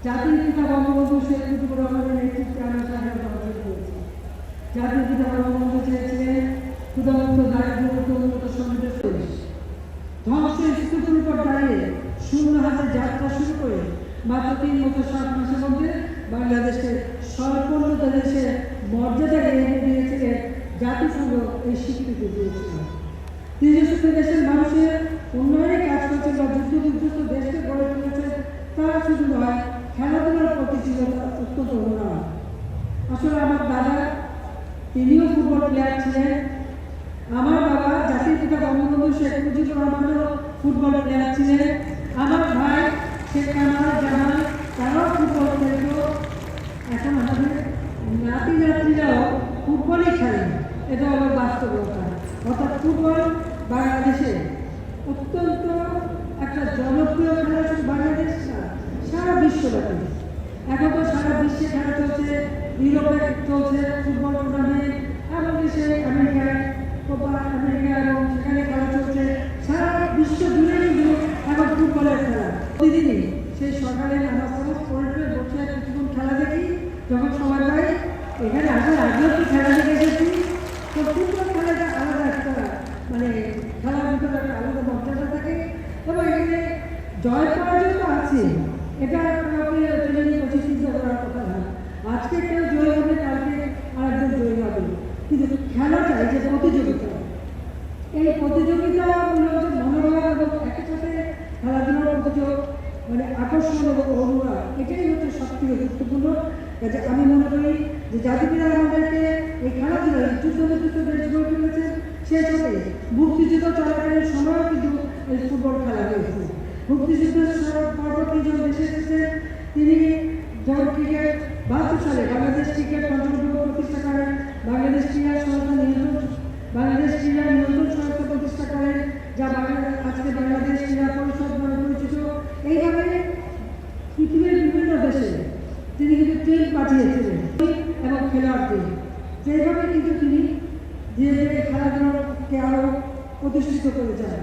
জাতির পিতা বঙ্গবন্ধু শেখ মুজিবুর রহমানের নেতৃত্বে আমরা স্বাধীনতা অর্জন করেছি। জাতির পিতা বঙ্গবন্ধু চেয়েছিলেন ক্ষুধামুক্ত, দারিদ্র্যমুক্ত, উন্নত সমৃদ্ধ দেশ। ধ্বংসস্তূপের উপর দাঁড়িয়ে শূন্য হাতে যাত্রা শুরু করে মাত্র 3 বছর 7 মাসের মধ্যে বাংলাদেশকে সর্বোন্নত দেশের মর্যাদা এনে দিয়েছিলেন। জাতিসংঘ এই স্বীকৃতি দিয়েছিল। তৃতীয় দেশের মানুষের উন্নয়নে কাজ করছেন বা যুদ্ধবিধ্বস্ত দেশকে গড়ে তুলেছে, তারা শুধু নয়, খেলাধুলার প্রতি ছিল অত্যন্ত অনুরাগ। আসলে আমার দাদা, তিনিও ফুটবল প্লেয়ার ছিলেন। আমার বাবা জাতির পিতা বঙ্গবন্ধু শেখ মুজিবুর রহমানও ফুটবল প্লেয়ার ছিলেন। আমার ভাই শেখ কামাল জামাল, তারাও ফুটবল খেলত। এখন আমাদের নাতি নাতনিরাও ফুটবলই খেলেন। এটা হলো বাস্তবতা। অর্থাৎ ফুটবল বাংলাদেশে অত্যন্ত একটা জনপ্রিয় খেলা, শুধু বাংলাদেশ না, সারা বিশ্বব্যাপী। এখন তো সারা বিশ্বে খেলা চলছে, ইউরোপে চলছে ফুটবল টুর্নামেন্ট, এবং দেশে আমেরিকায় আমেরিকা এবং সেখানে খেলা চলছে। সারা বিশ্ব জুড়ে কিন্তু এখন ফুটবলের খেলা। প্রতিদিনই সেই সকালে নামাজ পড়ে বসে কিছুক্ষণ খেলা দেখি, যখন সময় পাই। এখানে আসার আগেও তো খেলা দেখে এসেছি। তো ফুটবল খেলাটা আলাদা একটা, মানে খেলার ভিতরে একটা আলাদা মর্যাদা থাকে, এবং এখানে জয় পরাজয় তো আছে। এটা কাউকে কোচিং চিন্তা করার কথা না। আজকে কেউ জয় হবে, কালকে আরেকজন জয় হবে, কিন্তু খেলাটা এই যে প্রতিযোগিতা, এই প্রতিযোগিতামূলক যে মনোভাব এবং একই সাথে খেলাধুলার প্রতিযোগ, মানে আকর্ষণ এবং অনুরাগ, এটাই হচ্ছে সবথেকে গুরুত্বপূর্ণ। কাজে আমি মনে করি যে জাতিপিতা আমাদেরকে এই খেলাধুলায় যুদ্ধবিধ্বস্ত দেশ গড়ে তুলেছেন। সেই সাথে মুক্তিযুদ্ধ চলাকালীন সময়ও কিন্তু এই ফুটবল খেলা হয়েছে। মুক্তিযুদ্ধের পরবর্তী যখন দেশে এসেছেন, তিনি যখন ক্রিকেট 72 সালে বাংলাদেশ ক্রিকেট কন্ট্রোল প্রতিষ্ঠা করেন, বাংলাদেশ ক্রীড়া সংস্থা নিয়ন্ত্রণ সংস্থা প্রতিষ্ঠা করেন, যা আজকে বাংলাদেশ ক্রীড়া পরিষদ নামে পরিচিত। এইভাবে পৃথিবীর বিভিন্ন দেশে তিনি কিন্তু ট্রেন পাঠিয়েছিলেন এবং খেলোয়াড়দের, যেভাবে কিন্তু তিনি ধীরে ধীরে খেলাধুলাকে আরও প্রতিষ্ঠিত করে যান।